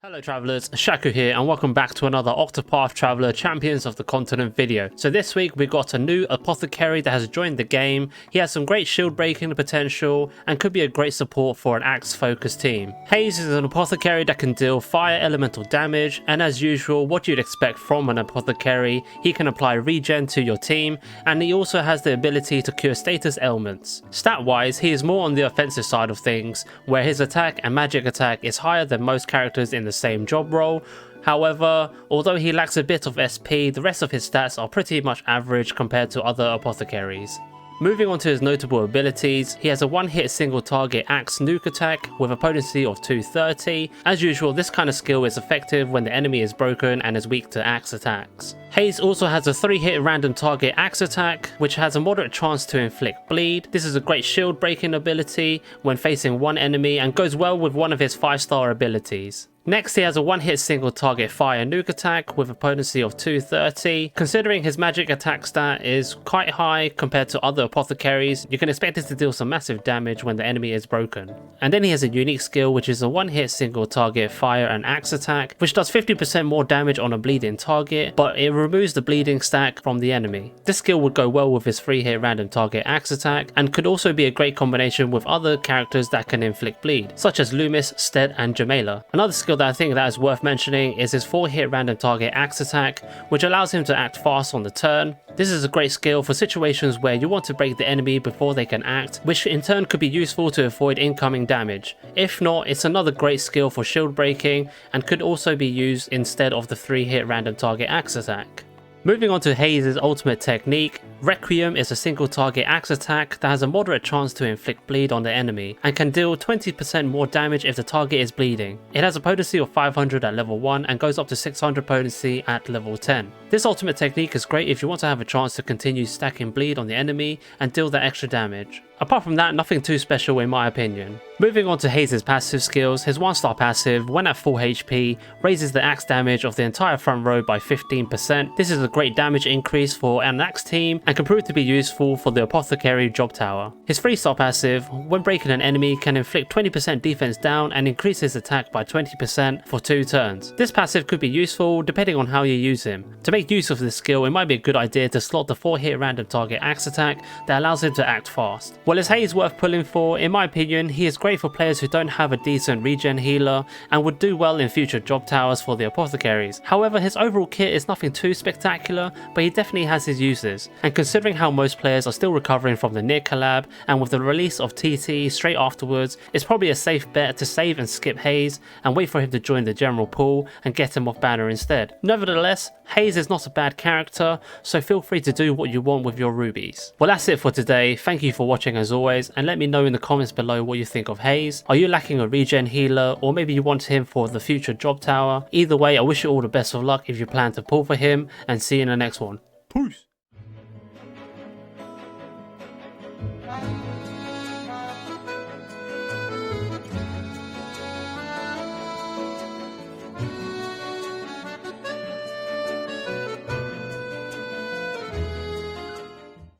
Hello travellers, Shaku here and welcome back to another Octopath Traveler Champions of the Continent video. So this week we got a new apothecary that has joined the game. He has some great shield breaking potential and could be a great support for an axe focused team. Haze is an apothecary that can deal fire elemental damage, and as usual what you'd expect from an apothecary, he can apply regen to your team, and he also has the ability to cure status ailments. Stat wise he is more on the offensive side of things, where his attack and magic attack is higher than most characters in the same job role. However, although he lacks a bit of SP, the rest of his stats are pretty much average compared to other apothecaries. Moving on to his notable abilities, he has a one-hit single target axe nuke attack with a potency of 230. As usual, this kind of skill is effective when the enemy is broken and is weak to axe attacks. Haze also has a 3-hit random target axe attack, which has a moderate chance to inflict bleed. This is a great shield breaking ability when facing one enemy and goes well with one of his 5-star abilities. Next, he has a one-hit single target fire nuke attack with a potency of 230. Considering his magic attack stat is quite high compared to other apothecaries, you can expect it to deal some massive damage when the enemy is broken. And then he has a unique skill which is a one-hit single target fire and axe attack, which does 50% more damage on a bleeding target, but it removes the bleeding stack from the enemy. This skill would go well with his 3-hit random target axe attack and could also be a great combination with other characters that can inflict bleed, such as Loomis, Stead and Jamela. Another skill that I think that is worth mentioning is his 4-hit random target axe attack, which allows him to act fast on the turn. This is a great skill for situations where you want to break the enemy before they can act, which in turn could be useful to avoid incoming damage. If not, it's another great skill for shield breaking and could also be used instead of the 3-hit random target axe attack. Moving on to Haze's ultimate technique, Requiem is a single target axe attack that has a moderate chance to inflict bleed on the enemy and can deal 20% more damage if the target is bleeding. It has a potency of 500 at level 1 and goes up to 600 potency at level 10. This ultimate technique is great if you want to have a chance to continue stacking bleed on the enemy and deal that extra damage. Apart from that, nothing too special in my opinion. Moving on to Haze's passive skills, his 1-star passive, when at full HP, raises the axe damage of the entire front row by 15%. This is a great damage increase for an axe team and can prove to be useful for the apothecary job tower. His 3-star passive, when breaking an enemy, can inflict 20% defense down and increase his attack by 20% for 2 turns. This passive could be useful depending on how you use him. To make use of this skill, it might be a good idea to slot the 4-hit random target axe attack that allows him to act fast. Well, is Haze worth pulling for? In my opinion, he is great for players who don't have a decent regen healer and would do well in future job towers for the apothecaries. However, his overall kit is nothing too spectacular, but he definitely has his uses. And considering how most players are still recovering from the near collab, and with the release of TT straight afterwards, it's probably a safe bet to save and skip Haze and wait for him to join the general pool and get him off banner instead. Nevertheless, Haze is not a bad character, so feel free to do what you want with your rubies. Well, that's it for today. Thank you for watching as always, and let me know in the comments below what you think of Haze. Are you lacking a regen healer, or maybe you want him for the future job tower? Either way, I wish you all the best of luck if you plan to pull for him, and see you in the next one. Peace!